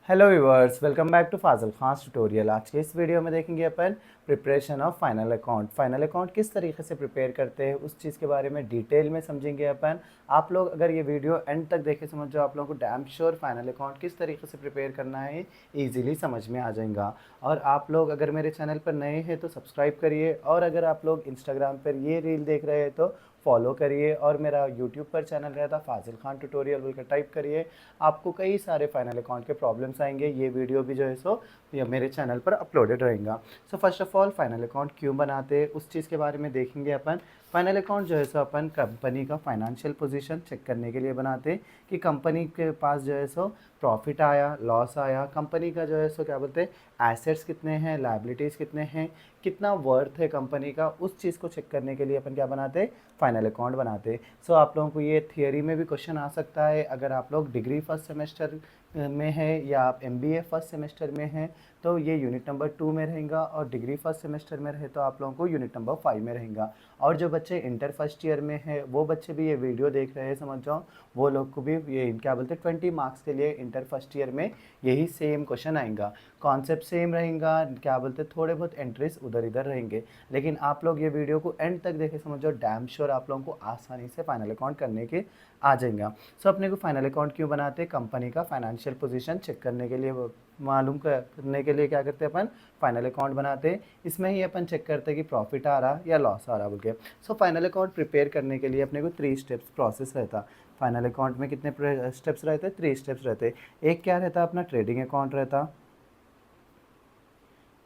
Hello viewers, welcome back to Fazal Khan tutorial. आज के इस वीडियो में देखेंगे अपन preparation of final account. Final account किस तरीके से प्रिपेयर करते हैं उस चीज़ के बारे में डिटेल में समझेंगे अपन। आप लोग अगर ये वीडियो एंड तक देखे समझ जाओ, आप लोगों को डैम श्योर फाइनल अकाउंट किस तरीके से प्रिपेयर करना है ईजिली समझ में आ जाएगा। और आप लोग अगर मेरे चैनल पर नए हैं तो सब्सक्राइब करिए, और अगर आप लोग इंस्टाग्राम पर ये रील देख रहे हैं तो फॉलो करिए, और मेरा यूट्यूब पर चैनल रहता फाजिल खान ट्यूटोरियल बोल कर टाइप करिए। आपको कई सारे फाइनल अकाउंट के प्रॉब्लम्स आएंगे। ये वीडियो भी जो है सो ये मेरे चैनल पर अपलोडेड रहेगा। So first of all final account क्यों बनाते हैं उस चीज़ के बारे में देखेंगे अपन। फाइनल अकाउंट जो है सो अपन कंपनी का फाइनेंशियल पोजीशन चेक करने के लिए बनाते हैं कि कंपनी के पास जो है सो प्रॉफिट आया, लॉस आया, कंपनी का जो है सो क्या बोलते हैं एसेट्स कितने हैं, लायबिलिटीज़ कितने हैं, कितना वर्थ है कंपनी का, उस चीज़ को चेक करने के लिए अपन क्या बनाते हैं, फाइनल अकाउंट बनाते हैं। सो आप लोगों को ये थियरी में भी क्वेश्चन आ सकता है। अगर आप लोग डिग्री फर्स्ट सेमेस्टर में है या आप एमबीए फर्स्ट सेमेस्टर में हैं तो ये यूनिट नंबर 2 में रहेगा, और डिग्री फर्स्ट सेमेस्टर में रहे तो आप लोगों को यूनिट नंबर 5 में रहेगा। और जो बच्चे इंटर फर्स्ट ईयर में है वो बच्चे भी ये वीडियो देख रहे हैं समझ जाओ, वो लोग को भी ये क्या बोलते हैं 20 मार्क्स के लिए इंटर फर्स्ट ईयर में यही सेम क्वेश्चन आएगा। कॉन्सेप्ट सेम रहेगा, क्या बोलते हैं थोड़े बहुत एंट्रीज उधर इधर रहेंगे, लेकिन आप लोग ये वीडियो को एंड तक देखे समझो, डैम श्योर आप लोगों को आसानी से फाइनल अकाउंट करने के आ जाएगा। सो अपने को फाइनल अकाउंट क्यों बनाते हैं, कंपनी का फाइनेंशियल पोजीशन चेक करने के लिए, मालूम करने के लिए क्या करते हैं अपन फाइनल अकाउंट बनाते हैं। इसमें ही अपन चेक करते हैं कि प्रॉफिट आ रहा या लॉस आ रहा बोल के। सो फाइनल अकाउंट प्रिपेयर करने के लिए अपने को 3 स्टेप्स प्रोसेस रहता। फाइनल अकाउंट में कितने स्टेप्स रहते हैं, 3 स्टेप्स रहते। एक क्या रहता अपना ट्रेडिंग अकाउंट रहता,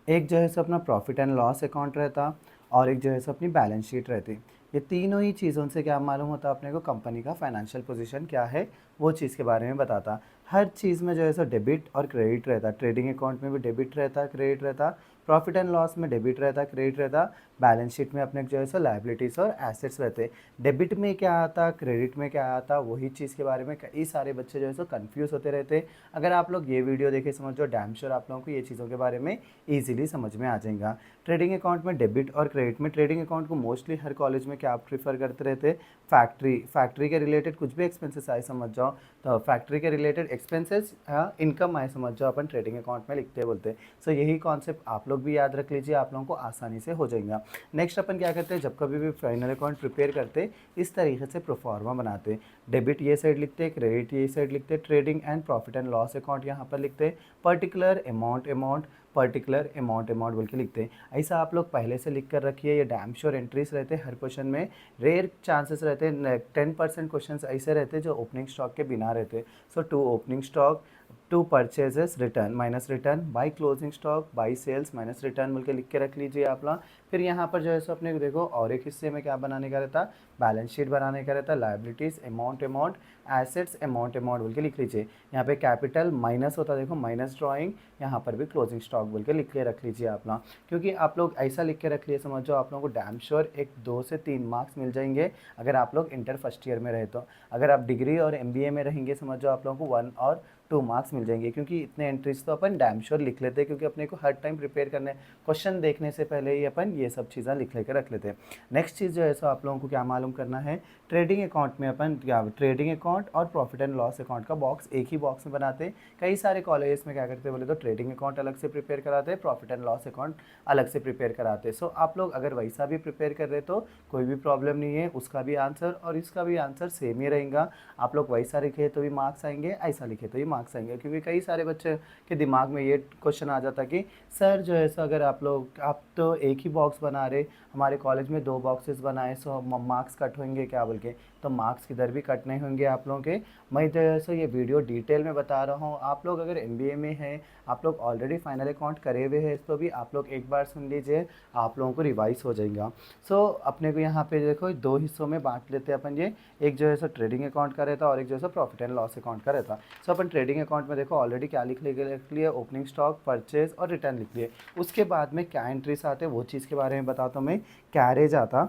एक जो है सो अपना प्रॉफिट एंड लॉस अकाउंट रहता, और एक जो है सो अपनी बैलेंस शीट रहती। ये तीनों ही चीज़ों से क्या मालूम होता अपने को कंपनी का फाइनेंशियल पोजीशन क्या है वो चीज़ के बारे में बताता। हर चीज़ में जो है सो डेबिट और क्रेडिट रहता। ट्रेडिंग अकाउंट में भी डेबिट रहता, क्रेडिट रहता, प्रॉफिट एंड लॉस में डेबिट रहता, क्रेडिट रहता, बैलेंस शीट में अपने जो है सो लायबिलिटीज़ और एसेट्स रहते। डेबिट में क्या आता, क्रेडिट में क्या आता, वही चीज़ के बारे में कई सारे बच्चे जो है सो कन्फ्यूज़ होते रहते। अगर आप लोग ये वीडियो देखे समझो, डैम श्योर आप लोगों को ये चीज़ों के बारे में ईजिली समझ में आ जाएगा। ट्रेडिंग अकाउंट में डेबिट और क्रेडिट में, ट्रेडिंग अकाउंट को मोस्टली हर कॉलेज में क्या आप प्रीफर करते रहते, फैक्ट्री के रिलेटेड कुछ भी एक्सपेंसेस आए समझ जाओ, तो फैक्ट्री के रिलेटेड एक्सपेंसेस इनकम आए समझ जाओ, अपन ट्रेडिंग अकाउंट में लिखते बोलते। सो यही कॉन्सेप्ट आप लोग भी याद रख लीजिए, आप लोगों को आसानी से हो जाएगा। नेक्स्ट अपन क्या करते हैं, जब कभी भी फाइनल अकाउंट प्रिपेयर करते इस तरीके से प्रोफार्मा बनाते। डेबिट ये साइड लिखते, क्रेडिट ये साइड लिखते, trading and profit and loss account यहाँ पर लिखते, पर्टिकुलर अमाउंट पर्टिकुलर अमाउंट बोल के लिखते हैं। ऐसा आप लोग पहले से लिख कर रखिए, ये डैम श्योर एंट्रीज रहते हैं हर क्वेश्चन में। रेयर चांसेस रहते हैं, 10% क्वेश्चन ऐसे रहते हैं जो ओपनिंग स्टॉक के बिना रहते। So to opening stock, to purchases return minus return, by closing stock, by sales minus return बोल के लिख के रख लीजिए आप लोग। फिर यहाँ पर जो है सो अपने को देखो और एक हिस्से में क्या बनाने का रहता, बैलेंस शीट बनाने का रहता, लायबिलिटीज़ अमाउंट, एसेट्स अमाउंट बोल के लिख लीजिए। यहाँ पे कैपिटल माइनस होता है, देखो माइनस ड्राइंग, यहाँ पर भी क्लोजिंग स्टॉक बोल के लिख के रख लीजिए आप लोग। क्योंकि आप लोग ऐसा लिख के रख लिए समझो, आप लोगों को डैम श्योर एक 2 से 3 मार्क्स मिल जाएंगे अगर आप लोग इंटर फर्स्ट ईयर में रहे तो। अगर आप डिग्री और एमबीए में रहेंगे समझो, आप लोगों को 1 और 2 मार्क्स मिल जाएंगे, क्योंकि इतने एंट्रीज तो अपन डैम श्योर लिख लेते हैं, क्योंकि अपने को हर टाइम प्रिपेयर करने, क्वेश्चन देखने से पहले ही अपन ये सब चीज़ें लिख लेकर रख लेते हैं। नेक्स्ट चीज़ जो है सो आप लोगों को क्या मालूम करना है, ट्रेडिंग अकाउंट में अपन क्या ट्रेडिंग अकाउंट और प्रॉफिट एंड लॉस अकाउंट का बॉक्स एक ही बॉक्स में बनाते हैं। कई सारे कॉलेजेस में क्या करते हैं बोले तो ट्रेडिंग अकाउंट अलग से प्रिपेयर कराते हैं, प्रॉफिट एंड लॉस अकाउंट अलग से प्रिपेयर कराते हैं। सो आप लोग अगर वैसा भी प्रिपेयर कर रहे तो कोई भी प्रॉब्लम नहीं है, उसका भी आंसर और इसका भी आंसर सेम ही रहेगा। आप लोग वैसा लिखे तो भी मार्क्स आएंगे, ऐसा लिखे तो भी मार्क्स आएंगे, क्योंकि कई सारे बच्चे के दिमाग में ये क्वेश्चन आ जाता कि सर जो है सो अगर आप तो एक ही बॉक्स बना रहे, हमारे कॉलेज में 2 बॉक्सेस बनाए, सो मार्क्स कट होंगे क्या बोल के। तो मार्क्स किधर भी कट नहीं होंगे आप लोगों के। मैं तो सो ये वीडियो डिटेल में बता रहा हूँ। आप लोग अगर एमबीए में हैं, आप लोग ऑलरेडी फाइनल अकाउंट करे हुए हैं तो भी आप लोग एक बार सुन लीजिए, आप लोगों को रिवाइज हो जाएगा। सो अपने को यहाँ पे देखो 2 हिस्सों में बांट लेते हैं अपन ये, एक जो है सो ट्रेडिंग अकाउंट का रहता और एक जो है so profit and loss account का रहता। सो अपन ट्रेडिंग अकाउंट में देखो ऑलरेडी क्या लिख लिए, ओपनिंग स्टॉक, परचेज और रिटर्न लिख लिए। उसके बाद में क्या एंट्रीज आते हैं वो चीज़ के बारे में बताता हूँ मैं। कैरेज आता,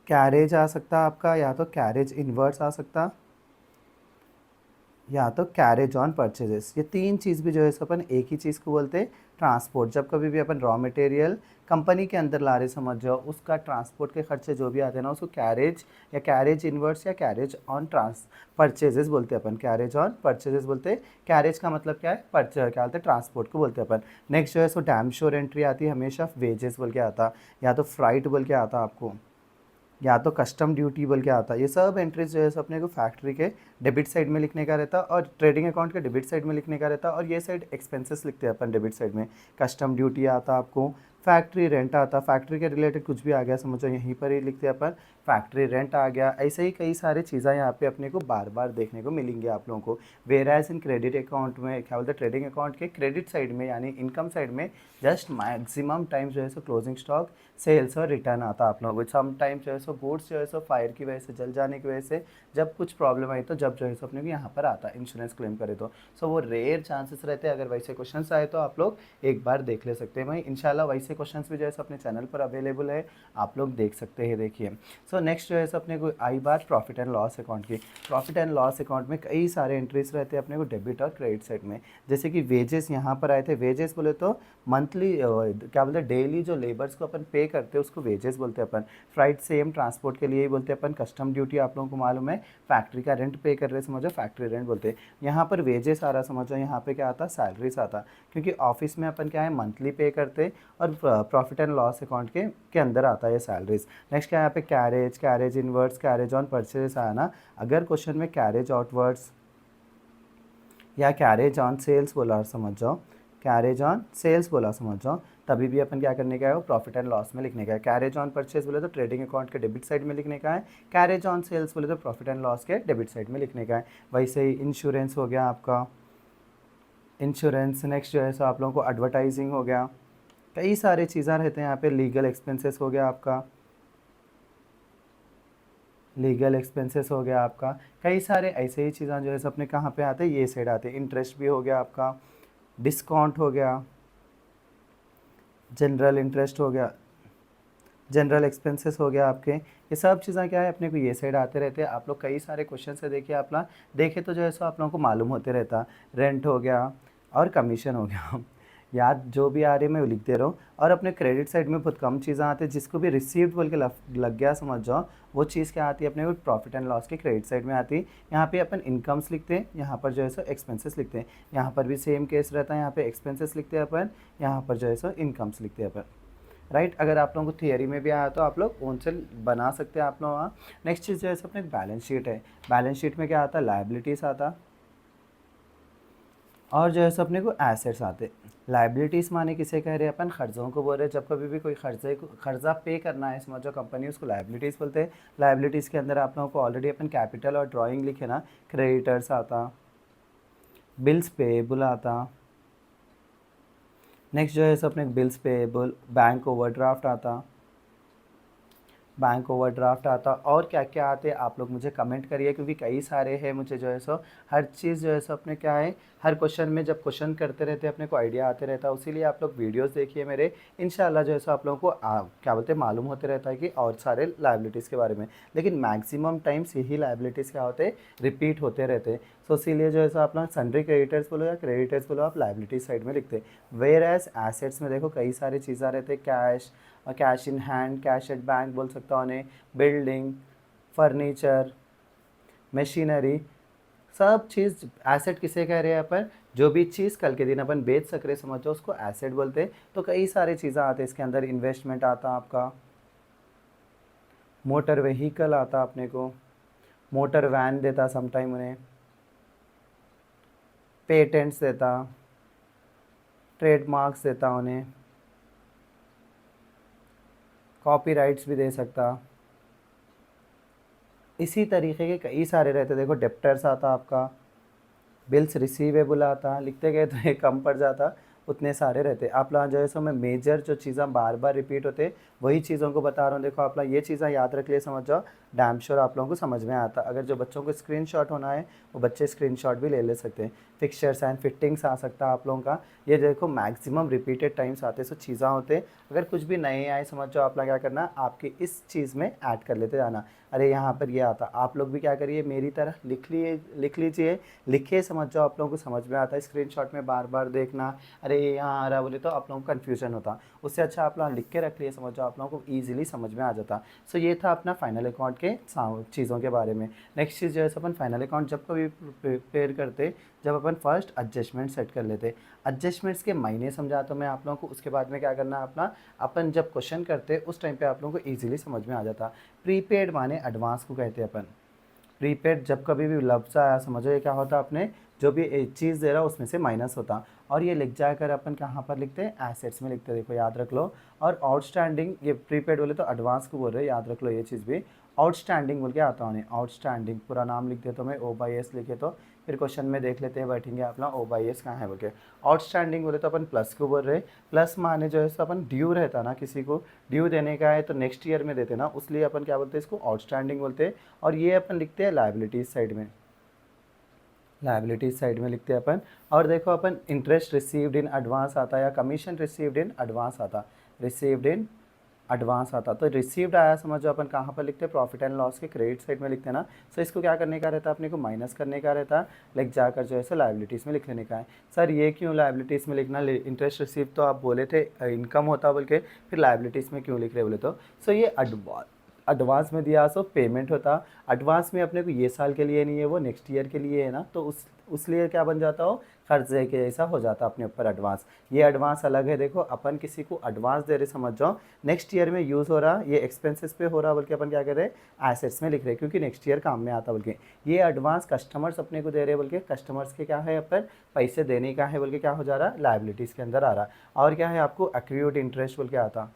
कैरेज आ सकता आपका, या तो कैरेज इनवर्स आ सकता, या तो कैरेज ऑन परचेजेस। ये 3 चीज़ भी जो है सो अपन एक ही चीज़ को बोलते हैं ट्रांसपोर्ट, जब कभी भी अपन रॉ मटेरियल कंपनी के अंदर ला रहे समझ जाओ, उसका ट्रांसपोर्ट के खर्चे जो भी आते हैं ना उसको कैरेज या कैरेज इनवर्स या कैरेज ऑन ट्रांस परचेजेस बोलते हैं अपन, कैरेज ऑन परचेजेस बोलते हैं। कैरेज का मतलब क्या है, क्या बोलते हैं, ट्रांसपोर्ट को बोलते हैं अपन। नेक्स्ट जो है सो डैम श्योर एंट्री आती है हमेशा वेजेस बोल के आता, या तो फ्राइट बोल के आता आपको, या तो कस्टम ड्यूटी बोल के आता। ये सब एंट्रीज जो है सो अपने को फैक्ट्री के डेबिट साइड में लिखने का रहता और ट्रेडिंग अकाउंट के डेबिट साइड में लिखने का रहता, और ये साइड एक्सपेंसेस लिखते हैं अपन डेबिट साइड में। कस्टम ड्यूटी आता आपको, फैक्ट्री रेंट आता, फैक्ट्री के रिलेटेड कुछ भी आ गया समझो यहीं पर ही लिखते हैं अपन, फैक्ट्री रेंट आ गया। ऐसे ही कई सारे चीज़ें यहाँ पे अपने को बार बार देखने को मिलेंगे आप लोगों को। Whereas in credit account में क्या बोलते हैं, ट्रेडिंग अकाउंट के क्रेडिट साइड में यानी इनकम साइड में जस्ट मैक्सिमम टाइम जो है सो क्लोजिंग स्टॉक, सेल्स और रिटर्न आता आप लोगों को। सम टाइम जो है सो गुड्स जो है सो फायर की वजह से, जल जाने की वजह से जब कुछ प्रॉब्लम आई तो जब जो है सो अपने को यहाँ पर आता इंश्योरेंस क्लेम करे तो। सो वो रेयर चांसेस रहते हैं, अगर वैसे क्वेश्चन आए तो आप लोग एक बार देख ले सकते हैं। भाई इंशाल्लाह वैसे क्वेश्चन भी जो है सो अपने चैनल पर अवेलेबल है, आप लोग देख सकते हैं। देखिए सो नेक्स्ट जो है सो अपने को आई बात प्रॉफिट एंड लॉस अकाउंट की। प्रॉफिट एंड लॉस अकाउंट में कई सारे एंट्रीज रहते हैं अपने को डेबिट और क्रेडिट साइड में। जैसे कि वेजेस यहाँ पर आए थे, वेजेस बोले तो मंथली क्या बोलते हैं, डेली जो लेबर्स को अपन पे करते हैं उसको वेजेस बोलते हैं अपन। फ्राइट सेम ट्रांसपोर्ट के लिए ही बोलते हैं अपन। कस्टम ड्यूटी आप लोगों को मालूम है, फैक्ट्री का रेंट पे कर रहे समझो, फैक्ट्री रेंट बोलते हैं। यहाँ पर वेजेस आ रहा समझो, यहाँ पे क्या आता, सैलरीज आता, क्योंकि ऑफिस में अपन क्या है मंथली पे करते, और प्रॉफिट एंड लॉस अकाउंट के अंदर आता है सैलरीज। नेक्स्ट क्या है यहाँ पे, carriage, carriage inwards, carriage on purchase आया ना। अगर क्वेश्चन में कैरेज आउटवर्ड्स या कैरेज ऑन सेल्स बोला समझ जाओ, कैरेज ऑन सेल्स बोला समझ जाओ, तभी भी अपन क्या करने का है, वो प्रॉफिट एंड लॉस में लिखने का है। कैरेज ऑन परचेज बोले तो ट्रेडिंग अकाउंट के डेबिट साइड में लिखने का है, कैरेज ऑन सेल्स बोले तो प्रॉफिट एंड लॉस के डेबिट साइड में लिखने का है। वैसे ही इंश्योरेंस हो गया आपका, इंश्योरेंस। नेक्स्ट जो है सो आप लोगों को एडवर्टाइजिंग हो गया, कई सारे चीज़ें रहते हैं यहाँ पे। लीगल एक्सपेंसेस हो गया आपका, लीगल एक्सपेंसेस हो गया आपका, कई सारे ऐसे ही चीज़ें जो है सो अपने कहाँ पे आते हैं, ये साइड आते हैं। इंटरेस्ट भी हो गया आपका, डिस्काउंट हो गया, जनरल इंटरेस्ट हो गया, जनरल एक्सपेंसेस हो गया आपके। ये सब चीज़ें क्या है अपने को ये साइड आते रहते हैं। आप लोग कई सारे क्वेश्चन से देखिए, आप ना देखे तो जो है सो आप लोगों को मालूम होते रहता। रेंट हो गया और कमीशन हो गया याद जो भी आ रही है मैं वो लिखते रहो। और अपने क्रेडिट साइड में बहुत कम चीज़ें आती है, जिसको भी रिसीव्ड बोल के लग गया समझ जाओ, वो चीज़ क्या आती है अपने को प्रॉफिट एंड लॉस के क्रेडिट साइड में आती है। यहाँ पे अपन इनकम्स लिखते हैं, यहाँ पर जो है सो एक्सपेंसेस लिखते हैं। यहाँ पर भी सेम केस रहता है, यहाँ पे एक्सपेंसेस लिखते हैं अपन, यहाँ पर जो है सो इनकम्स लिखते हैं अपन। राइट अगर आप लोगों को थियरी में भी आया तो आप लोग उनसे बना सकते हैं आप लोग वहाँ। नेक्स्ट चीज़ जो है सो अपने बैलेंस शीट है। बैलेंस शीट में क्या आता है, लायबिलिटीज़ आता, और जो है सो अपने को एसेट्स आते। लाइबिलिटीज़ माने किसे कह रहे हैं अपन, खर्चों को बोल रहे हैं। जब कभी भी कोई खर्चा पे करना है समझो कंपनी, उसको लाइबिलिटीज़ बोलते हैं। लाइबिलिटीज़ के अंदर आप लोगों को ऑलरेडी अपन कैपिटल और ड्राइंग लिखे ना, क्रेडिटर्स आता, बिल्स पेएबल आता। नेक्स्ट जो है सो अपने बिल्स पेएबल, बैंक ओवरड्राफ्ट आता, बैंक ओवरड्राफ्ट आता। और क्या क्या आते हैं आप लोग मुझे कमेंट करिए, क्योंकि कई सारे हैं, मुझे जो है सो हर चीज़ जो है सो अपने क्या है, हर क्वेश्चन में जब क्वेश्चन करते रहते हैं अपने को आइडिया आते रहता है। उसीलिए आप लोग वीडियोस देखिए मेरे, इंशाल्लाह जो है सो आप लोगों को क्या बोलते हैं मालूम होते रहता है कि और सारे लाइबिलिटीज़ के बारे में। लेकिन मैक्सिमम टाइम्स यही लाइबिलिटीज़ क्या होते हैं, रिपीट होते रहते हैं। सो इसीलिए जो है सो आप लोग सन्ड्री क्रेडिटर्स बोलो या क्रेडिटर्स बोलो, आप लाइबिलिटी साइड में लिखते हैं। वेयर एज एसेट्स में देखो कई सारी चीज़ें रहते हैं, cash, cash in hand, cash at bank बोल सकता हूँ उन्हें, बिल्डिंग, फर्नीचर, मशीनरी, सब चीज़ एसेट किसे कह रहे हैं अपन, जो भी चीज़ कल के दिन अपन बेच सक रहे समझो उसको एसेट बोलते हैं। तो कई सारी चीज़ें आते हैं इसके अंदर। इन्वेस्टमेंट आता आपका, मोटर व्हीकल आता अपने को, मोटर वैन देता समटाइम उन्हें, पेटेंट्स देता, ट्रेडमार्क्स देता उन्हें, कॉपीराइट्स भी दे सकता। इसी तरीके के कई सारे रहते, देखो डेप्टर्स आता आपका, बिल्स रिसीवेबल आता, लिखते गए तो ये कम पड़ जाता, उतने सारे रहते। आप लोग जो है सो मैं मेजर जो चीज़ें बार बार रिपीट होते वही चीज़ों को बता रहा हूँ। देखो आप लोग ये चीज़ें याद रख लिए समझ जाओ, डैम श्योर आप लोगों को समझ में आता। अगर जो बच्चों को स्क्रीनशॉट होना है वो बच्चे स्क्रीनशॉट भी ले सकते हैं। फिक्सचर्स एंड फिटिंग्स आ सकता है आप लोगों का, ये देखो मैक्सिमम रिपीटेड टाइम्स आते सो चीज़ें होते। अगर कुछ भी नए आए समझ जाओ, आप लोग क्या करना, आपकी इस चीज़ में ऐड कर लेते जाना। अरे यहाँ पर ये आता। आप लोग भी क्या करिए, मेरी तरह लिख लीजिए, लिखे समझ जाओ, आप लोगों को समझ में आता है। स्क्रीनशॉट में बार बार देखना, अरे ये यहाँ आ रहा बोले तो आप लोगों को कन्फ्यूजन होता। उससे अच्छा आप लोग लिख के रख लिए, समझ जाओ, आप लोगों को ईजिली समझ में आ जाता। सो ये था अपना फाइनल अकाउंट के चीज़ों के बारे में। नेक्स्ट चीज़ जो है अपन फाइनल अकाउंट जब कभी प्रिपेयर करते, जब अपन फर्स्ट एडजस्टमेंट सेट कर लेते। एडजस्टमेंट्स के मायने समझाता हूँ मैं आप लोगों को, उसके बाद में क्या करना है अपना, अपन जब क्वेश्चन करते उस टाइम पे आप लोगों को ईजिली समझ में आ जाता। प्रीपेड माने एडवांस को कहते हैं अपन। प्रीपेड जब कभी भी लफ्ज़ आया, समझो ये क्या होता, आपने जो भी एक चीज़ दे रहा उसमें से माइनस होता। और ये लिख जाकर अपन कहाँ पर लिखते हैं, एसेट्स में लिखते हैं, देखो याद रख लो। और आउटस्टैंडिंग, ये प्रीपेड बोले तो एडवांस को बोल रहे हैं, याद रख लो ये चीज़ भी। आउटस्टैंडिंग बोल के आता उन्हें, आउटस्टैंडिंग पूरा नाम लिख देता हूँ मैं, O/S लिखे तो फिर क्वेश्चन में देख लेते हैं, बैठेंगे अपना O/S कहाँ है बोल के। आउटस्टैंडिंग बोले तो अपन प्लस को बोल रहे हैं। प्लस माने जो है सो अपन ड्यू रहता ना, किसी को ड्यू देने का है तो नेक्स्ट ईयर में देते ना, उसलिए अपन क्या बोलते हैं, इसको आउटस्टैंडिंग बोलते हैं। और ये अपन लिखते हैं लायबिलिटीज साइड में, लायबिलिटीज साइड में लिखते हैं अपन। और देखो अपन इंटरेस्ट रिसीव्ड इन एडवांस आता या कमीशन रिसीव्ड इन एडवांस आता, रिसीव्ड इन एडवांस आता। तो रिसीव्ड आया समझो, अपन कहाँ पर लिखते हैं, प्रॉफिट एंड लॉस के क्रेडिट साइड में लिखते हैं ना। सो इसको क्या करने का रहता है, अपने को माइनस करने का रहता है, लाइक जाकर जो है सो लायबिलिटीज़ में लिख लेने का है। सर ये क्यों लायबिलिटीज़ में लिखना, इंटरेस्ट रिसीव तो आप बोले थे इनकम होता बोल के, फिर लायबिलिटीज़ में क्यों लिख रहे बोले तो। सो ये एडवांस में दिया सो पेमेंट होता। एडवांस में अपने को ये साल के लिए नहीं है, वो नेक्स्ट ईयर के लिए है ना, तो उस लिए क्या बन जाता हो, कर्जे के जैसा हो जाता अपने ऊपर एडवांस। ये एडवांस अलग है, देखो अपन किसी को एडवांस दे रहे, समझ जाओ नेक्स्ट ईयर में यूज़ हो रहा, ये एक्सपेंसेस पे हो रहा बल्कि अपन क्या कर रहे हैं, एसेट्स में लिख रहे हैं, क्योंकि नेक्स्ट ईयर काम में आता बल्कि। ये एडवांस कस्टमर्स अपने को दे रहे हैं, बल्कि कस्टमर्स के क्या है, अपन पैसे देने का है बल्कि क्या हो जा रहा है, लायबिलिटीज़ के अंदर आ रहा। और क्या है, आपको एक्रूड इंटरेस्ट बोल के आता।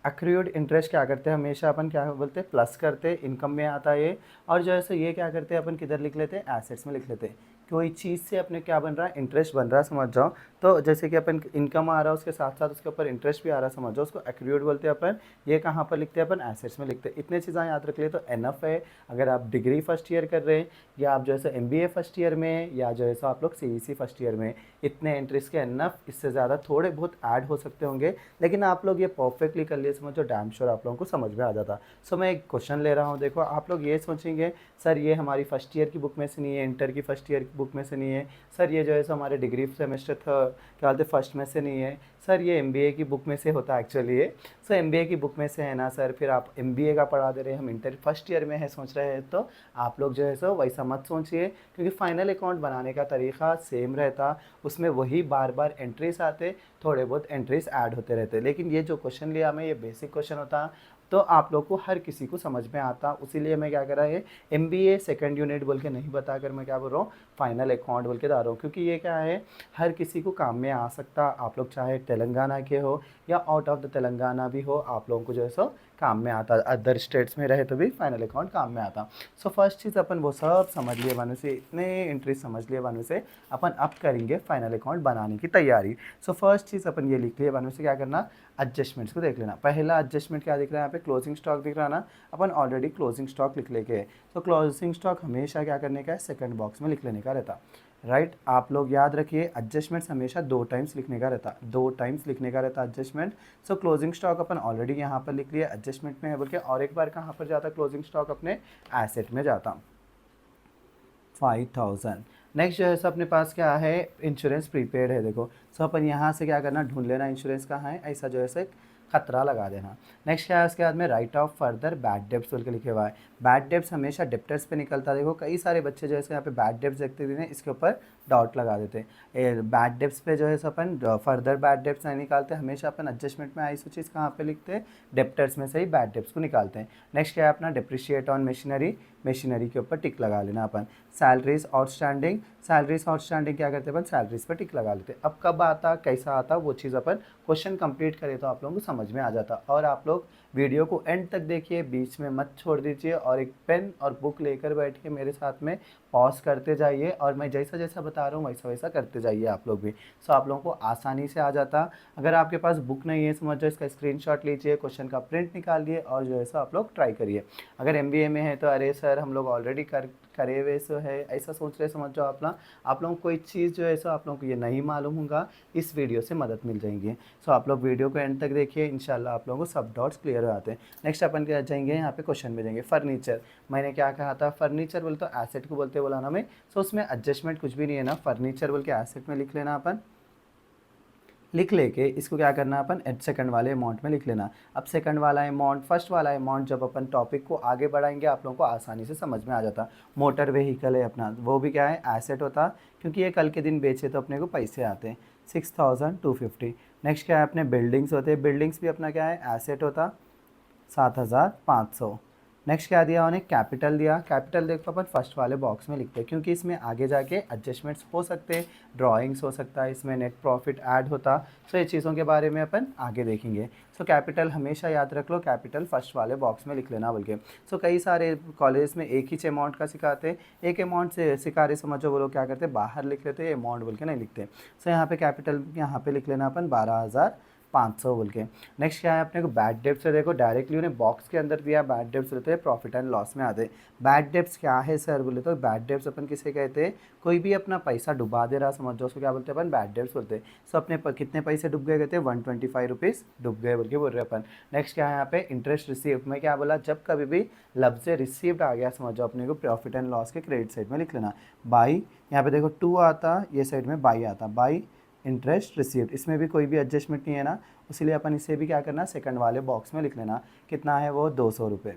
एक्रूड इंटरेस्ट क्या करते हैं, हमेशा अपन क्या बोलते हैं, प्लस करते हैं, इनकम में आता है ये। और जो है सो ये क्या करते हैं, अपन किधर लिख लेते हैं, एसेट्स में लिख लेते हैं। कोई चीज़ से अपने क्या बन रहा है, इंटरेस्ट बन रहा है, समझ जाओ। तो जैसे कि अपन इनकम आ रहा है, उसके साथ साथ उसके ऊपर इंटरेस्ट भी आ रहा है, समझ जाओ, उसको एक्रूड बोलते हैं अपन। ये कहाँ पर लिखते हैं अपन, एसेट्स में लिखते हैं। इतने चीज़ें याद रख ले तो एनफ है। अगर आप डिग्री फर्स्ट ईयर कर रहे हैं, या आप जो है सो MBA फर्स्ट ईयर में, या जो है सो आप लोग CEC फर्स्ट ईयर में, इतने एंट्रीज के एनफ, इससे ज़्यादा थोड़े बहुत ऐड हो सकते होंगे, लेकिन आप लोग ये परफेक्टली कर लिए, समझो डैम श्योर आप लोगों को समझ में आ जाता। सो मैं एक क्वेश्चन ले रहा हूँ, देखो आप लोग ये सोचेंगे, सर ये हमारी फर्स्ट ईयर की बुक में से नहीं है, इंटर की फर्स्ट ईयर की बुक में से नहीं है, सर ये जो है सो हमारे डिग्री सेमेस्टर क्या बोलते फर्स्ट में से नहीं है, सर ये MBA की बुक में से होता है एक्चुअली ये। सो MBA की बुक में से है ना सर, फिर आप MBA का पढ़ा दे रहे हैं, हम इंटर फर्स्ट ईयर में है सोच रहे हैं, तो आप लोग जो है सो वैसा मत सोचिए, क्योंकि फाइनल अकाउंट बनाने का तरीका सेम रहता, उसमें वही बार बार एंट्रीज आते, थोड़े बहुत एंट्रीज ऐड होते रहते। लेकिन ये जो क्वेश्चन लिया मैं, ये बेसिक क्वेश्चन होता, तो आप लोग को हर किसी को समझ में आता, उसीलिए मैं क्या कर रहा है, MBA सेकंड यूनिट बोल के नहीं बताकर मैं क्या बोल रहा हूँ, फाइनल अकाउंट बोल के बता रहा हूँ, क्योंकि ये क्या है, हर किसी को काम में आ सकता। आप लोग चाहे तेलंगाना के हो या आउट ऑफ द तेलंगाना भी हो, आप लोगों को जो है सो काम में आता, अदर स्टेट्स में रहे तो भी फाइनल अकाउंट काम में आता। सो फर्स्ट चीज़ अपन वो सब समझ लिए बानू से, इतने एंट्रीज समझ लिए बानू से, अपन अब करेंगे फाइनल अकाउंट बनाने की तैयारी। सो फर्स्ट चीज़ अपन ये लिख लिए बानू से, क्या करना, एडजस्टमेंट्स को देख लेना। पहला एडजस्टमेंट क्या दिख रहा है यहाँ पे, क्लोजिंग स्टॉक दिख रहा है ना, अपन ऑलरेडी क्लोजिंग स्टॉक लिख लेके। तो क्लोजिंग स्टॉक हमेशा क्या करने का है, सेकंड बॉक्स में लिख लेने का रहता, राइट। आप लोग याद रखिए, एडजस्टमेंट्स हमेशा 2 टाइम्स लिखने का रहता, 2 टाइम्स लिखने का रहता एडजस्टमेंट। सो क्लोजिंग स्टॉक अपन ऑलरेडी यहाँ पर लिख लिया, एडजस्टमेंट में है बोल के। और एक बार कहाँ पर जाता क्लोजिंग स्टॉक, अपने एसेट में जाता, 5000। नेक्स्ट जो है सो अपने पास क्या है, इंश्योरेंस प्रीपेड है, देखो। सो अपन यहाँ से क्या करना, ढूंढ लेना इंश्योरेंस कहाँ है, ऐसा जो है सो खतरा लगा देना। नेक्स्ट क्या है, उसके बाद में right of further bad debts बोल के लिखे हुआ है। बैड डेब्ट्स हमेशा डेप्टर्स पे निकलता है, देखो कई सारे बच्चे जो है यहाँ पे बैड डेब्ट्स देखते थे, इसके ऊपर डॉट लगा देते हैं। बैड डेब्ट्स पे जो है सो अपन फर्दर बैड डेब्ट्स नहीं निकालते, हमेशा अपन एडजस्टमेंट में आई सो चीज़ कहाँ पे लिखते हैं, डेप्टर्स में से ही बैड डेब्ट्स को निकालते हैं। नेक्स्ट क्या है अपना, डिप्रिशिएट ऑन मशीनरी, मशीनरी के ऊपर टिक लगा लेना अपन। सैलरीज आउटस्टैंडिंग, सैलरीज आउटस्टैंडिंग क्या करते हैं अपन, सैलरीज पर टिक लगा लेते हैं। अब कब आता, कैसा आता, वो चीज़ अपन क्वेश्चन कंप्लीट करें तो आप लोगों को समझ में आ जाता। और आप लोग वीडियो को एंड तक देखिए, बीच में मत छोड़ दीजिए, और एक पेन और बुक लेकर बैठ के मेरे साथ में पॉज करते जाइए, और मैं जैसा जैसा बता रहा हूँ वैसा वैसा करते जाइए आप लोग भी। सो आप लोगों को आसानी से आ जाता। अगर आपके पास बुक नहीं है, समझ जाओ, इसका स्क्रीनशॉट लीजिए, क्वेश्चन का प्रिंट निकालिए, और जो है सो आप लोग ट्राई करिए। अगर MBA में है तो अरे सर हम लोग ऑलरेडी कर करे हुए सो है, ऐसा सोच रहे समझ जाओ अपना। आप लोगों को कोई चीज़ जो है सो आप लोगों को ये नहीं मालूम होगा, इस वीडियो से मदद मिल जाएगी। सो आप लोग वीडियो को एंड तक देखिए, इंशाल्लाह आप लोगों को सब डाउट्स क्लियर हो जाते हैं। नेक्स्ट अपन क्या जाएंगे, यहाँ पे क्वेश्चन में जाएंगे। फर्नीचर, मैंने क्या कहा था, फर्नीचर बोले तो एसेट को बोलते बोला ना मैं। सो उसमें एडजस्टमेंट कुछ भी नहीं है ना, फर्नीचर बोल के एसेट में लिख लेना अपन। लिख लेके इसको क्या करना अपन, सेकंड वाले अमाउंट में लिख लेना। अब सेकंड वाला अमाउंट, फर्स्ट वाला अमाउंट जब अपन टॉपिक को आगे बढ़ाएंगे आप लोगों को आसानी से समझ में आ जाता। मोटर व्हीकल है अपना, वो भी क्या है, एसेट होता, क्योंकि ये कल के दिन बेचे तो अपने को पैसे आते हैं 6250। नेक्स्ट क्या है अपने बिल्डिंग्स होते हैं, बिल्डिंग्स भी अपना क्या है, एसेट होता 7500। नेक्स्ट क्या दिया उन्हें, कैपिटल दिया। कैपिटल देखो अपन फर्स्ट वाले बॉक्स में लिखते हैं, क्योंकि इसमें आगे जाके एडजस्टमेंट्स हो सकते हैं, ड्राइंग्स हो सकता है, इसमें नेट प्रॉफिट ऐड होता। सो ये चीज़ों के बारे में अपन आगे देखेंगे। सो कैपिटल हमेशा याद रख लो, कैपिटल फर्स्ट वाले बॉक्स में लिख लेना बोल के। सो कई सारे कॉलेज में एक ही अमाउंट का सिखाते हैं, एक अमाउंट से सिखा रहे समझो, वो लोग क्या करते हैं बाहर लिख लेते हैं, अमाउंट बोल के नहीं लिखते। सो यहाँ पे कैपिटल यहाँ पे लिख लेना अपन 12500 बोल के। नेक्स्ट क्या है अपने को, बैड डेब्ट्स से देखो डायरेक्टली उन्हें बॉक्स के अंदर दिया, बैड डेब्ट्स रहते हैं प्रॉफिट एंड लॉस में आते। बैड डेब्ट्स क्या है सर बोले तो, बैड डेब्ट्स अपन किसे कहते हैं, कोई भी अपना पैसा डुबा दे रहा समझ जाओ, उसको क्या बोलते हैं अपन, बैड डेब्ट्स बोलते हैं। सो अपने कितने पैसे डूब गए कहते हैं, 125 रुपीज़ डूब गए बोल के बोल रहे अपन। नेक्स्ट क्या है यहाँ पे, इंटरेस्ट रिसीव में क्या बोला, जब कभी भी लफ्ज़ रिसीव्ड आ गया समझ जाओ अपने को प्रॉफिट एंड लॉस के क्रेडिट साइड में लिख लेना। बाई, यहाँ पे देखो 2 आता, ये साइड में बाई आता, बाई इंटरेस्ट रिसीव्ड, इसमें भी कोई भी एडजस्टमेंट नहीं है ना, इसलिए अपन इसे भी क्या करना, सेकंड वाले बॉक्स में लिख लेना। कितना है वो, 200 रुपये,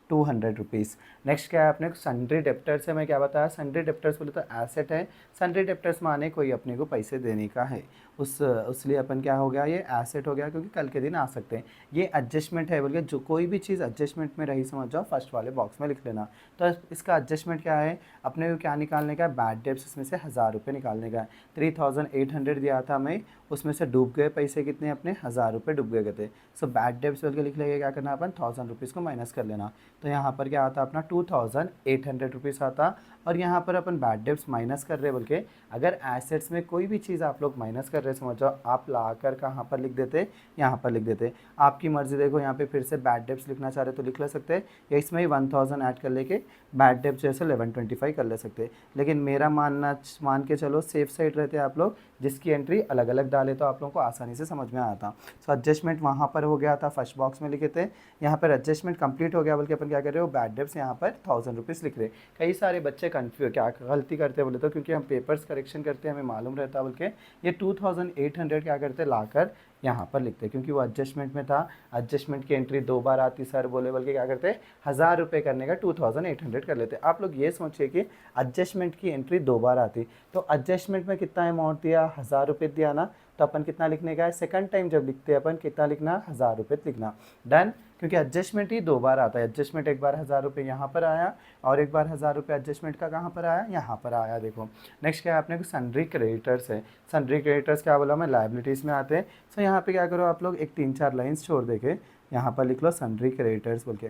200 रुपीज़। नेक्स्ट क्या है अपने को, सन्ड्री डेप्टर्स है। मैं क्या बताया, सन्ड्री डेप्टर्स बोले तो एसेट है। सन्ड्री डेप्टर्स माने कोई अपने को पैसे देने का है, उसलिए अपन क्या हो गया, ये एसेट हो गया, क्योंकि कल के दिन आ सकते हैं। ये एडजस्टमेंट है बोल के, जो कोई भी चीज़ एडजस्टमेंट में रही समझ जाओ फर्स्ट वाले बॉक्स में लिख लेना। तो इसका एडजस्टमेंट क्या है, अपने को क्या निकालने का है, बैड डेब्ट्स, इसमें से 1000 रुपये निकालने का है। 3800 दिया था मैं, उसमें से डूब गए पैसे कितने अपने, 1000 रुपये डूब गए थे। सो बैड डेब्ट्स बोल के लिख लेंगे, क्या करना अपन, 1000 रुपीज़ को माइनस कर लेना। तो यहाँ पर क्या आता अपना 2800 रुपीज़ आता। और यहाँ पर अपन बैड डेब्ट्स माइनस कर रहे बोल के, अगर एसेट्स में कोई भी चीज़ आप लोग माइनस कर रहे समझो, आप लाकर कहाँ पर लिख देते, यहाँ पर लिख देते। आपकी मर्जी, देखो यहाँ पे फिर से बैड डेब्ट्स लिखना चाह रहे तो लिख ले सकते हैं, या इसमें ही 1000 ऐड कर लेके बैड डेब्ट्स जैसे 1125 कर ले सकते हैं। लेकिन मेरा मान के चलो सेफ साइड रहते आप लोग, जिसकी एंट्री अलग अलग डाले तो आप लोगों को आसानी से समझ में आता। सो एडजस्टमेंट वहाँ पर हो गया था, फर्स्ट बॉक्स में लिखे थे। यहाँ पर एडजस्टमेंट कंप्लीट हो गया बल्कि अपन क्या कर रहे हो, बैड डेब्ट्स यहाँ पर 1000 रुपीज़ लिख रहे। कई सारे बच्चे कन्फ्यूज क्या गलती करते बोले तो, क्योंकि हम पेपर्स करेक्शन करते हैं हमें मालूम रहता बोल के, ये 2800 क्या करते लाकर यहाँ पर लिखते, क्योंकि वो एडजस्टमेंट में था। एडजस्टमेंट की एंट्री 2 बार आती सर बोले, बल्कि क्या करते 1000 रुपये करने का 2800 कर लेते। आप लोग ये सोचिए कि एडजस्टमेंट की एंट्री 2 बार आती, तो एडजस्टमेंट में कितना अमाउंट दिया, 1000 रुपये दिया ना, तो अपन कितना लिखने का है, सेकंड टाइम जब लिखते हैं अपन कितना लिखना, 1000 रुपये लिखना। डन, क्योंकि एडजस्टमेंट ही 2 बार आता है। एडजस्टमेंट एक बार 1000 रुपये यहाँ पर आया, और एक बार 1000 रुपये एडजस्टमेंट का कहाँ पर आया, यहाँ पर आया। देखो नेक्स्ट क्या है अपने को, सन्ड्री क्रेडिटर्स है। सन्ड्री क्रेडिटर्स क्या बोला मैं, लाइबिलिटीज़ में आते हैं। सो यहाँ पे क्या करो आप लोग, एक 3-4 लाइन्स छोड़ देके यहाँ पर लिख लो सन्ड्री क्रेडिटर्स बोल के।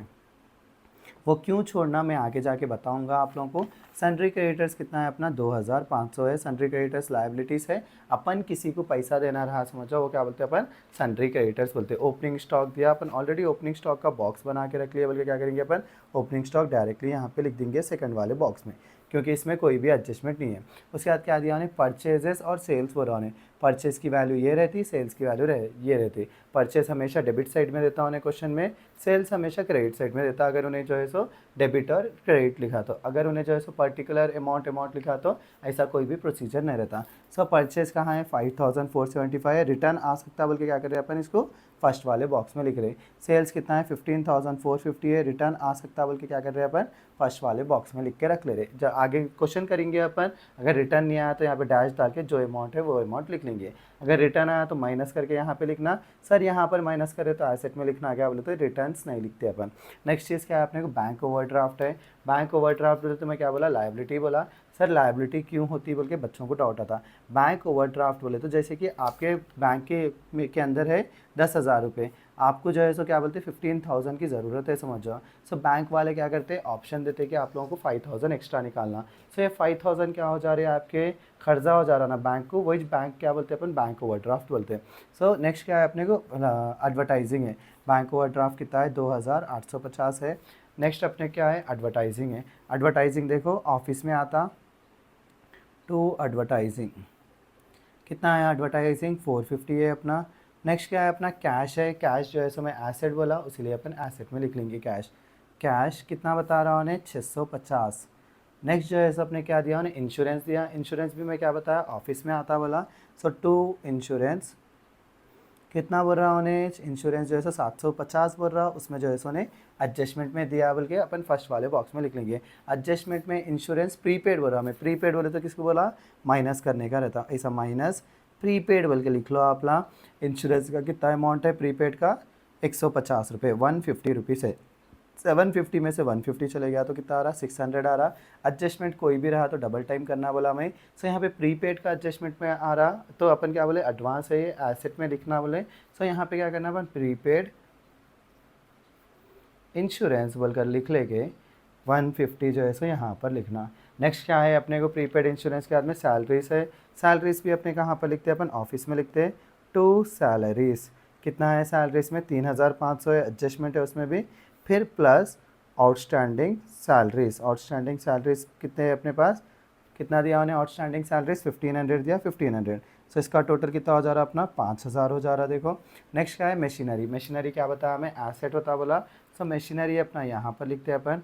वो क्यों छोड़ना मैं आगे जाके बताऊंगा आप लोगों को। सन्ड्री क्रेडिटर्स कितना है अपना, 2500 है। सन्ड्री क्रेडिटर्स लायबिलिटीज़ है, अपन किसी को पैसा देना रहा समझो, वो क्या बोलते हैं अपन, सन्ड्री क्रेडिटर्स बोलते हैं। ओपनिंग स्टॉक दिया, अपन ऑलरेडी ओपनिंग स्टॉक का बॉक्स बना के रख लिया, बल्कि क्या करेंगे अपन, ओपनिंग स्टॉक डायरेक्टली यहाँ पे लिख देंगे सेकंड वाले बॉक्स में, क्योंकि इसमें कोई भी एडजस्टमेंट नहीं है। उसके बाद क्या दिया उन्हें, परचेजेस और सेल्स बोला उन्हें। परचेज की वैल्यू ये रहती, सेल्स की वैल्यू ये रहती। परचेज हमेशा डेबिट साइड में देता उन्हें क्वेश्चन में, सेल्स हमेशा क्रेडिट साइड में देता, अगर उन्हें जो है सो डेबिट और क्रेडिट लिखा तो। अगर उन्हें जो है सो पर्टिकुलर अमाउंट लिखा तो ऐसा कोई भी प्रोसीजर नहीं रहता। सो परचेज कहाँ है, 5475 है। रिटर्न आ सकता है, बल्कि क्या करें अपन इसको फर्स्ट वाले बॉक्स में लिख रहे। सेल्स कितना है, 15450 है। रिटर्न आ सकता है, बल्कि क्या कर रहे हैं अपन फर्स्ट वाले बॉक्स में लिख के रख ले रहे। जब आगे क्वेश्चन करेंगे अपन, अगर रिटर्न नहीं आया तो यहाँ पे डैश डाल के जो अमाउंट है वो अमाउंट लिख लेंगे। अगर रिटर्न आया तो माइनस करके यहाँ पे लिखना। सर यहाँ पर माइनस करे तो एसेट में लिखना, क्या बोले तो रिटर्न्स नहीं लिखते अपन। नेक्स्ट चीज़ क्या है अपने को, बैंक ओवरड्राफ्ट है। बैंक ओवरड्राफ्ट बोले तो मैं क्या बोला, लायबिलिटी बोला। सर लायबिलिटी क्यों होती है बोल के बच्चों को डाउट आता। बैंक ओवरड्राफ्ट बोले तो जैसे कि आपके बैंक के अंदर है 10,000 रुपये, आपको जो है सो क्या बोलते हैं 15,000 की ज़रूरत है समझ जाओ। सो बैंक वाले क्या करते हैं, ऑप्शन देते हैं कि आप लोगों को 5,000 एक्स्ट्रा निकालना। सो ये 5,000 क्या हो जा रहे हैं आपके, कर्जा हो जा रहा ना बैंक को, वही बैंक क्या बोलते हैं अपन, बैंक ओवरड्राफ्ट बोलते हैं। सो नेक्स्ट क्या है अपने को, एडवर्टाइजिंग है। बैंक ओवरड्राफ्ट कितना है, 2,850 है। नेक्स्ट अपने क्या है, एडवर्टाइजिंग है। एडवर्टाइजिंग देखो ऑफिस में आता टू एडवर्टाइजिंग, कितना है एडवर्टाइजिंग 450 है अपना। नेक्स्ट क्या है अपना, कैश है। कैश जो है सो मैं एसेट बोला, इसीलिए अपन एसेट में लिख लेंगे कैश। कैश कितना बता रहा उन्हें 650। नेक्स्ट जो है सो अपने क्या दिया उन्हें, इंश्योरेंस दिया। इंश्योरेंस भी मैं क्या बताया, ऑफिस में आता बोला। सो टू इंश्योरेंस कितना बोल रहा उन्हें, इंश्योरेंस जो है सो 750 बोल रहा, उसमें जो है सो उन्हें एडजस्टमेंट में दिया बोल के अपन फर्स्ट वाले बॉक्स में लिख लेंगे। एडजस्टमेंट में इंश्योरेंस प्रीपेड बोल रहा, मैं प्रीपेड बोले तो किसको बोला, माइनस करने का रहता, ऐसा माइनस प्रीपेड बोल के लिख लो आप ला। इंश्योरेंस का कितना अमाउंट है प्रीपेड का, 150 रुपये, 150 रुपीज़ है। 750 में से 150 चले गया तो कितना आ रहा, 600 आ रहा। एडजस्टमेंट कोई भी रहा तो डबल टाइम करना बोला मैं। सो यहाँ पे प्रीपेड का एडजस्टमेंट में आ रहा, तो अपन क्या बोले, एडवांस है ये, एसेट में लिखना बोले। सो यहाँ पे क्या करना अपन, प्रीपेड इंश्योरेंस बोलकर लिख लेंगे, 150 जो है सो यहाँ पर लिखना। नेक्स्ट क्या है अपने को, प्रीपेड इंश्योरेंस के बाद में सैलरीज है। सैलरीज भी अपने कहाँ पर लिखते हैं अपन, ऑफिस में लिखते हैं। टू सैलरीज कितना है सैलरीज में 3500 है, एडजस्टमेंट है उसमें भी। फिर plus outstanding salaries, outstanding salaries कितने हैं अपने पास, कितना दिया उन्हें आउटस्टैंडिंग सैलरीज 1500 दिया, 1500। सो इसका टोटल कितना हो जा रहा अपना, 5000 हो जा रहा देखो। नेक्स्ट क्या है, मशीनरी। मशीनरी क्या बताया हमें, एसेट होता बोला। सो मशीनरी अपना यहाँ पर लिखते हैं अपन,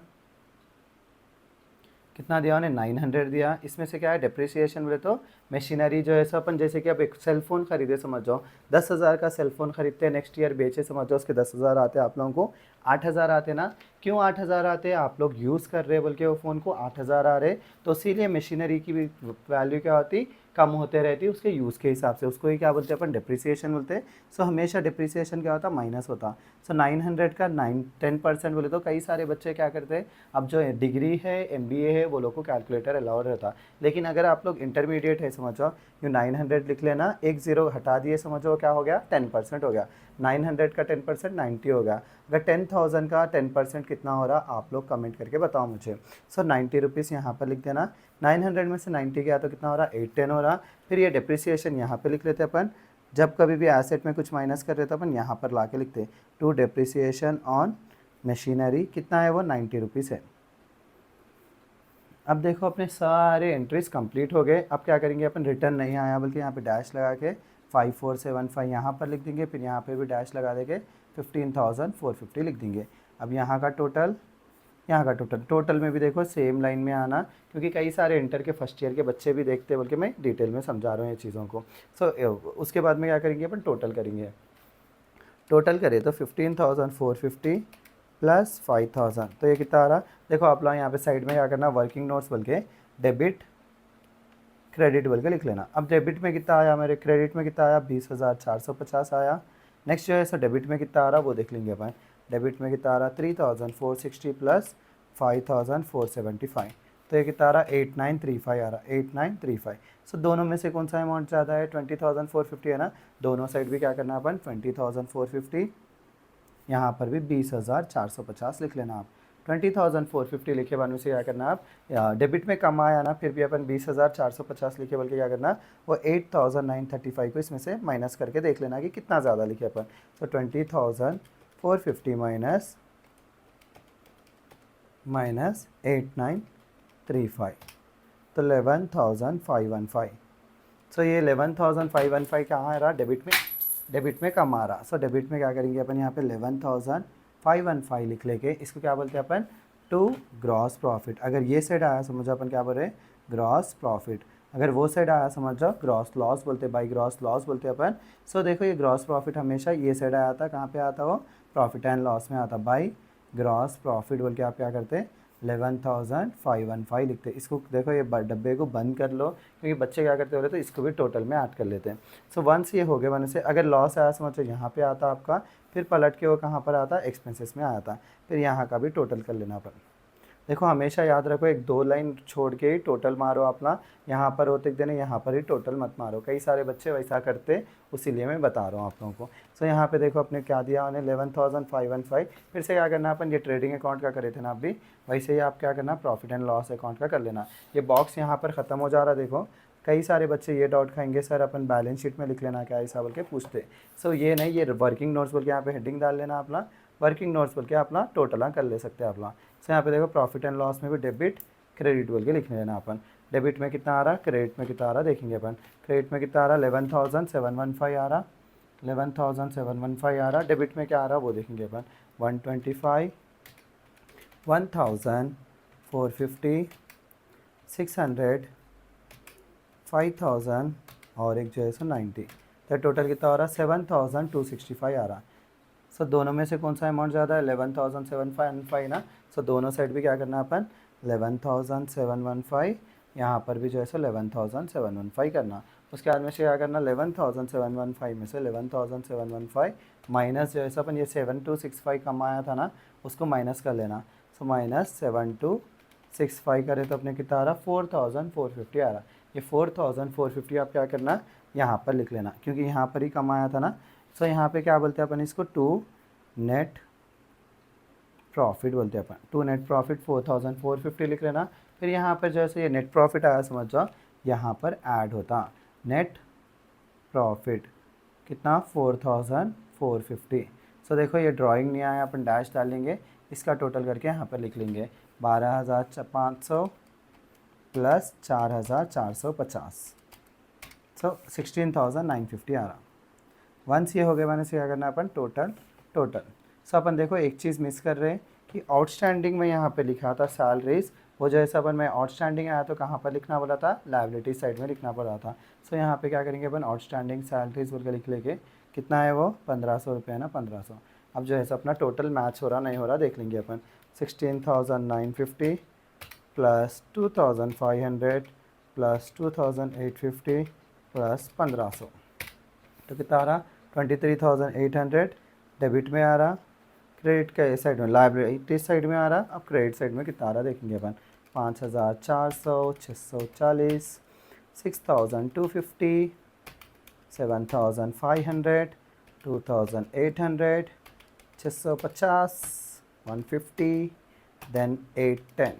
कितना दिया उन्हें 900 दिया। इसमें से क्या है डिप्रिसिएशन बोले तो, मशीनरी जो है सो अपन जैसे कि अब एक सेलफोन खरीदे समझ जाओ, 10,000 का सेलफोन खरीदते हैं, नेक्स्ट ईयर बेचे समझ जाओ, उसके 10,000 आते हैं आप लोगों को, 8,000 आते ना। क्यों 8,000 आते हैं, आप लोग यूज़ कर रहे हैं बोल के वो फ़ोन को 8,000 आ रहे, तो इसीलिए मशीनरी की भी वैल्यू क्या होती, कम होते रहती है उसके यूज़ के हिसाब से, उसको ही क्या बोलते हैं अपन, डिप्रिसिएशन बोलते हैं। सो हमेशा डिप्रिसिएशन क्या होता, माइनस होता। सो 900 का 10% बोले तो कई सारे बच्चे क्या करते हैं, अब जो डिग्री है एमबीए है वो लोग को कैलकुलेटर अलाउड रहता, लेकिन अगर आप लोग इंटरमीडिएट है समझो, यू 900 लिख लेना, एक जीरो हटा दिए समझो, क्या हो गया 10% हो गया। 900 का 10% 90 हो गया। अगर 10,000 का 10% कितना हो रहा, आप लोग कमेंट करके बताओ मुझे। सो 90 रुपीज़ यहाँ पर लिख देना। 900 में से 90 गया तो कितना हो रहा, 810 हो रहा। फिर ये डिप्रिसिएशन यहाँ पे लिख लेते अपन, जब कभी भी एसेट में कुछ माइनस कर रहे तो अपन यहाँ पर ला के लिखते, टू डिप्रिसिएशन ऑन मशीनरी कितना है वो 90 रुपीज़ है। अब देखो अपने सारे एंट्रीज कंप्लीट हो गए। अब क्या करेंगे अपन, रिटर्न नहीं आया बल्कि यहाँ पे डैश लगा के 5475 यहाँ पर लिख देंगे, फिर यहाँ पे भी डैश लगा देंगे, 15,450 लिख देंगे। अब यहाँ का टोटल, यहाँ का टोटल, टोटल में भी देखो सेम लाइन में आना, क्योंकि कई सारे इंटर के फर्स्ट ईयर के बच्चे भी देखते हैं, बल्कि मैं डिटेल में समझा रहा हूँ ये चीज़ों को। सो उसके बाद में क्या करेंगे अपन, टोटल करेंगे। टोटल करें तो 15,450 प्लस 5,000, तो ये कितना आ रहा, देखो आप लोग यहाँ पे साइड में क्या करना, वर्किंग नोट्स बोल के डेबिट क्रेडिट बोल के लिख लेना। अब डेबिट में कितना आया मेरे, क्रेडिट में कितना आया 20,450 आया। नेक्स्ट जो है सो डेबिट में कितना आ रहा वो देख लेंगे अपन। डेबिट में कितना आ रहा 3,460 प्लस 5,475, तो ये कितना आ रहा 8,935 आ रहा, 8,935। सो दोनों में से कौन सा अमाउंट ज़्यादा है, 20,450 है ना, दोनों साइड भी क्या करना अपन 20,450, यहाँ पर भी 20,450 लिख लेना आप। 20,450 लिखे बाद में से क्या करना आप, डेबिट में कम आया ना, फिर भी अपन 20,450 लिखे, बल्कि क्या करना वो 8,935 को इसमें से माइनस करके देख लेना कि कितना ज़्यादा लिखे अपन। तो 20,450 माइनस 8,935, तो 11,515। सो ये 11,515 कहाँ आ रहा, डेबिट में, डेबिट में कम आ रहा। सो डेबिट में क्या करेंगे अपन, यहाँ पे 11,515 लिख लेके, इसको क्या बोलते हैं अपन, टू ग्रॉस प्रॉफिट। अगर ये साइड आया समझो अपन क्या बोल रहे हैं, ग्रॉस प्रॉफिट। अगर वो साइड आया समझ जाओ ग्रॉस लॉस बोलते हैं, बाई ग्रॉस लॉस बोलते हैं अपन। सो देखो ये ग्रॉस प्रॉफिट हमेशा ये साइड आया था, कहाँ पे आता वो, प्रॉफिट एंड लॉस में आता, बाई ग्रॉस प्रॉफिट बोल के आप क्या करते हैं 11,515 लिखते हैं। इसको देखो ये डब्बे को बंद कर लो, क्योंकि बच्चे क्या करते हो तो इसको भी टोटल में ऐड कर लेते हैं। सो वंस ये हो गए, वन से अगर लॉस आया समझो यहाँ पे आता आपका, फिर पलट के वो कहाँ पर आता, एक्सपेंसेस में आया था, फिर यहाँ का भी टोटल कर लेना पर। देखो हमेशा याद रखो, एक दो लाइन छोड़ के ही टोटल मारो अपना, यहाँ पर होते देने, यहाँ पर ही टोटल मत मारो, कई सारे बच्चे वैसा करते, उसीलिए मैं बता रहा हूँ आप लोगों को। सो यहाँ पे देखो अपने क्या दिया उन्हें 11,515, फिर से क्या करना अपन, ये ट्रेडिंग अकाउंट का करे थे ना आप भी, वैसे ही आप क्या करना प्रॉफिट एंड लॉस अकाउंट का कर लेना। ये बॉक्स यहाँ पर ख़त्म हो जा रहा, देखो कई सारे बच्चे ये डाउट खाएंगे, सर अपन बैलेंस शीट में लिख लेना क्या ऐसा बोल के पूछते। सो ये नहीं, ये वर्किंग नोट्स बोल के यहाँ पे हेडिंग डाल लेना अपना, वर्किंग नोट्स बोल के अपना टोटल कर ले सकते हैं आप लोग। सो यहाँ पे देखो प्रॉफिट एंड लॉस में भी डेबिट क्रेडिट बोल के लिख लेना अपन। डेबिट में कितना आ रहा, क्रेडिट में कितना आ रहा देखेंगे अपन। क्रेडिट में कितना आ रहा 11,715 आ रहा, 11,715 आ रहा। डेबिट में क्या आ रहा वो देखेंगे अपन, 125, 1,450, 600, 5,000 और एक जो है सो 90। तो टोटल कितना हो रहा 7,265 आ रहा। सो दोनों में से कौन सा अमाउंट ज़्यादा है, 11,715 ना। सो दोनों साइड भी क्या करना है अपन, 11,715, यहाँ पर भी जो है सो 11,715 करना। उसके बाद में से क्या करना, 11,715 में से 11,715 माइनस जो है सो अपन ये 7,265 कमाया था ना, उसको माइनस कर लेना। सो माइनस 7,265 करे तो अपने कितना आ रहा 4,450 आ रहा। ये 4,450 आप क्या करना यहाँ पर लिख लेना, क्योंकि यहाँ पर ही कमाया था ना। सो यहाँ पे क्या बोलते हैं अपन इसको, टू नेट प्रॉफिट बोलते हैं अपन। टू नेट प्रॉफिट 4,450 लिख लेना। फिर यहाँ पर जैसे ये नेट प्रॉफिट आया समझ जाओ, यहाँ पर ऐड होता नेट प्रॉफिट कितना 4,450। सो देखो ये ड्राइंग नहीं आया, अपन डैश डालेंगे, इसका टोटल करके यहाँ पर लिख लेंगे 12,500 प्लस 4,450। सो 16,950 आ रहा। वंस ये हो गया मैंने से क्या करना है अपन टोटल। सो अपन देखो एक चीज़ मिस कर रहे हैं कि आउटस्टैंडिंग में यहाँ पे लिखा था सैलरीज, वो जैसे अपन में आउटस्टैंडिंग आया तो कहाँ पर लिखना बोला था, लायबिलिटी साइड में लिखना पड़ा था। सो यहाँ पे क्या करेंगे अपन, आउटस्टैंडिंग सैलरीज बोल के लिख लेंगे। कितना है वो 1,500 रुपये है ना, 1,500। अब जो है सो अपना टोटल मैच हो रहा नहीं हो रहा देख लेंगे अपन। 16,950 प्लस 2,500 प्लस 2,850 प्लस 1,500, तो कितना आ रहा 23,800 डेबिट में आ रहा। क्रेडिट का इस साइड में, लायबिलिटी साइड में आ रहा। अब क्रेडिट साइड में कितना आ रहा देखेंगे अपन, 5,400, 640, 6,250, 7,500, 2,800, 650, 150, देन 810।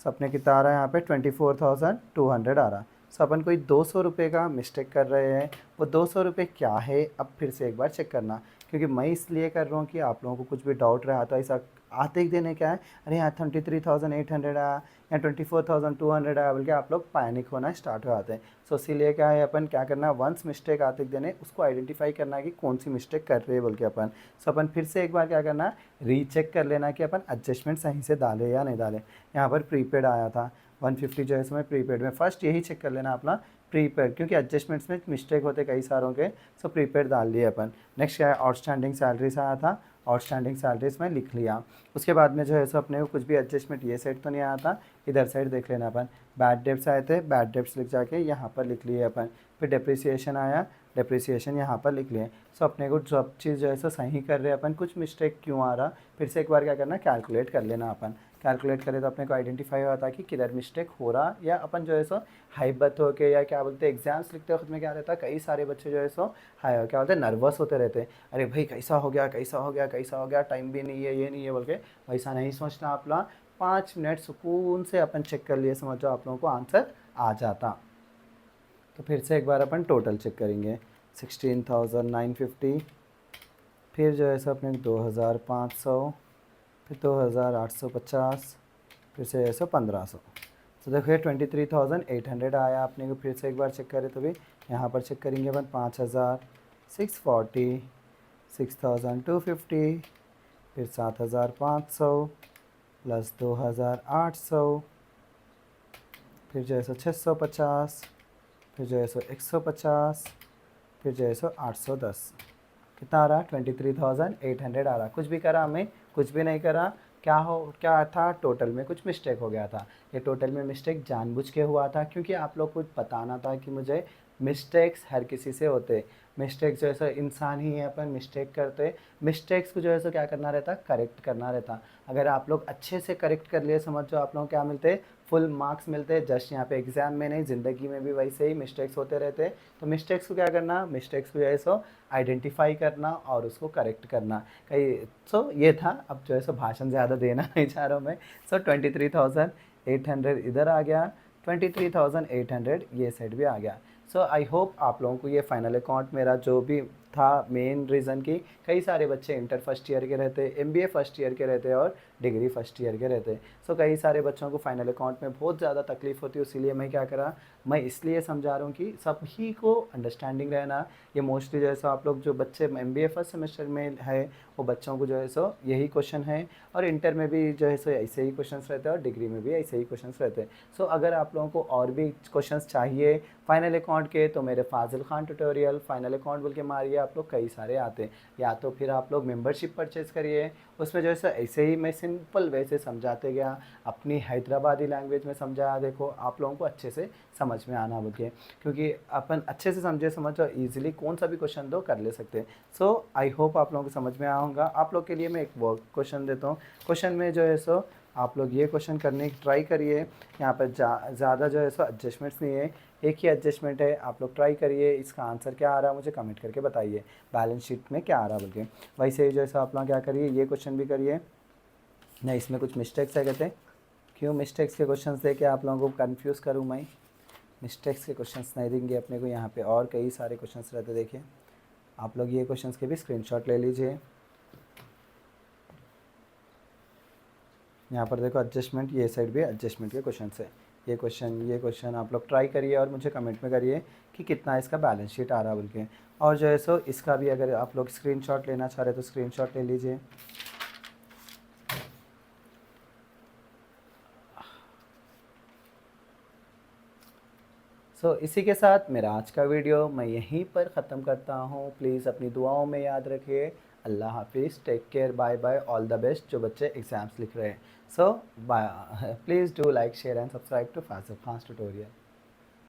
सो अपने कितना आ रहा है यहाँ पे 24,200 आ रहा। सो अपन कोई 200 रुपये का मिस्टेक कर रहे हैं, वो 200 रुपये क्या है अब फिर से एक बार चेक करना, क्योंकि मैं इसलिए कर रहा हूँ कि आप लोगों को कुछ भी डाउट रहा तो ऐसा आते ही देने क्या है, अरे यहाँ 23,800 आया या 24,200 आया, बल्कि आप लोग पैनिक होना स्टार्ट हो जाते हैं। सो इसीलिए क्या है अपन क्या करना, वंस मिस्टेक आते ही देने उसको आइडेंटिफाई करना है कि कौन सी मिस्टेक कर रहे हैं बोल के अपन। सो अपन फिर से एक बार क्या करना, रीचेक कर लेना कि अपन एडजस्टमेंट सही से डाले या नहीं डाले। यहाँ पर प्रीपेड आया था 150 जो है इसमें प्रीपेड में, फर्स्ट यही चेक कर लेना अपना प्रीपेड, क्योंकि एडजस्टमेंट्स में मिस्टेक होते कई सारों के। सो प्रीपेड डाल लिए अपन। नेक्स्ट क्या है, आउटस्टैंडिंग सैलरीज आया था, आउटस्टैंडिंग सैलरीज में लिख लिया। उसके बाद में जो है सो अपने को कुछ भी एडजस्टमेंट ये साइड तो नहीं आया था, इधर साइड देख लेना अपन। बैड डेब्ट्स आए थे, बैड डेब्ट्स लिख जाके यहाँ पर लिख लिए अपन। फिर डेप्रिसिएशन आया, डेप्रिसिएशन यहाँ पर लिख लिए। सो अपने को सब चीज़ जो है सो सही कर रहे हैं अपन, कुछ मिस्टेक क्यों आ रहा फिर से एक बार क्या करना, कैलकुलेट कर लेना अपन। कैलकुलेट करें तो अपने को आइडेंटिफाई होता है कि किधर मिस्टेक हो रहा, या अपन जो है सो हाइबत हो के या क्या बोलते हैं एग्जाम्स लिखते वक्त में क्या रहता है, कई सारे बच्चे जो है सो हाई क्या बोलते हैं नर्वस होते रहते हैं, अरे भाई कैसा हो गया कैसा हो गया कैसा हो गया, टाइम भी नहीं है ये नहीं है बोल के। वैसा नहीं सोचना, आप लोग 5 मिनट सुकून से अपन चेक कर लिए समझो आप लोगों को आंसर आ जाता। तो फिर से एक बार अपन टोटल चेक करेंगे, 16,950, फिर जो है सो अपने 2,500, फिर 2,850, फिर से ऐसा 1,500। तो देखो ये 23,800 आया अपने को। फिर से एक बार चेक करें तो भी यहाँ पर चेक करेंगे अपन 5,000, 640, 6,250, फिर 7,500 प्लस 2,800, फिर जो है सो 650, फिर जो है सो 150, फिर जो है सो 810। कितना आ रहा 23,800 आ रहा। कुछ भी करा हमें, कुछ भी नहीं करा, क्या था टोटल में कुछ मिस्टेक हो गया था। ये टोटल में मिस्टेक जानबूझ के हुआ था, क्योंकि आप लोग को बताना था कि मुझे मिस्टेक्स हर किसी से होते, मिस्टेक्स जो है सो इंसान ही है, अपन मिस्टेक करते, मिस्टेक्स को जो है सो क्या करना रहता, करेक्ट करना रहता। अगर आप लोग अच्छे से करेक्ट कर लिए समझो आप लोगों को क्या मिलते, फुल मार्क्स मिलते। जस्ट यहाँ पे एग्जाम में नहीं, ज़िंदगी में भी वैसे ही मिस्टेक्स होते रहते। तो मिस्टेक्स को क्या करना, मिस्टेक्स को जो है सो आइडेंटिफाई करना और उसको करेक्ट करना। कई सो ये था। अब जो है सो भाषण ज़्यादा देना नहीं चाह रहा हूँ मैं। सो 23,800 इधर आ गया, 23,800 ये साइड भी आ गया। सो आई होप आप लोगों को ये फाइनल अकाउंट मेरा जो भी था मेन रीज़न कि कई सारे बच्चे इंटर फर्स्ट ईयर के रहते, एमबीए फर्स्ट ईयर के रहते और डिग्री फर्स्ट ईयर के रहते। सो कई सारे बच्चों को फाइनल अकाउंट में बहुत ज़्यादा तकलीफ़ होती है, इसीलिए मैं क्या करा, मैं इसलिए समझा रहा हूँ कि सभी को अंडरस्टैंडिंग रहना। ये मोस्टली जो है सो आप लोग जो बच्चे एमबीए फर्स्ट सेमेस्टर में है, वो बच्चों को जो है सो यही क्वेश्चन है, और इंटर में भी जो है सो ऐसे ही क्वेश्चंस रहते हैं और डिग्री में भी ऐसे ही क्वेश्चंस रहते हैं। सो अगर आप लोगों को और भी क्वेश्चंस चाहिए फाइनल अकाउंट के, तो मेरे फाजिल खान ट्यूटोरियल फाइनल अकाउंट बोल के मारिए, आप लोग कई सारे आते हैं। या तो फिर आप लोग मेंबरशिप परचेज़ करिए, उसमें जो है सो ऐसे ही मैं सिंपल वे से समझाते गया, अपनी हैदराबादी लैंग्वेज में समझाया। देखो आप लोगों को अच्छे से समझ में आना बोल के, क्योंकि अपन अच्छे से समझे समझ और ईजिली कौन सा भी क्वेश्चन दो कर ले सकते हैं। सो आई होप आप लोगों को समझ में आया होगा। आप लोग के लिए मैं एक वर्क क्वेश्चन देता हूँ। क्वेश्चन में जो है सो आप लोग ये क्वेश्चन करने की ट्राई करिए। यहाँ पर ज़्यादा जो है सो एडजस्टमेंट्स नहीं है, एक ही एडजस्टमेंट है। आप लोग ट्राई करिए, इसका आंसर क्या आ रहा है मुझे कमेंट करके बताइए, बैलेंस शीट में क्या आ रहा है बोल के। वैसे ही जो है सो आप लोग क्या करिए, ये क्वेश्चन भी करिए। नहीं, इसमें कुछ मिस्टेक्स है कहते हैं, क्यों मिस्टेक्स के क्वेश्चन दे के आप लोगों को कन्फ्यूज़ करूँ मैं। मिस्टेक्स के क्वेश्चंस नहीं देंगे अपने को, यहाँ पे और कई सारे क्वेश्चंस रहते। देखिए आप लोग ये क्वेश्चंस के भी स्क्रीनशॉट ले लीजिए। यहाँ पर देखो एडजस्टमेंट, ये साइड भी एडजस्टमेंट के क्वेश्चन है। ये क्वेश्चन आप लोग ट्राई करिए और मुझे कमेंट में करिए कि कितना इसका बैलेंस शीट आ रहा बोल के। और जो है सो इसका भी अगर आप लोग स्क्रीनशॉट लेना चाह रहे तो स्क्रीनशॉट ले लीजिए। इसी के साथ मेरा आज का वीडियो मैं यहीं पर ख़त्म करता हूँ। प्लीज़ अपनी दुआओं में याद रखिए। अल्लाह हाफिज़, take care, bye bye, all the best जो बच्चे एग्ज़ाम्स लिख रहे हैं। So bye, please do like share and subscribe to Fazil Khan tutorial.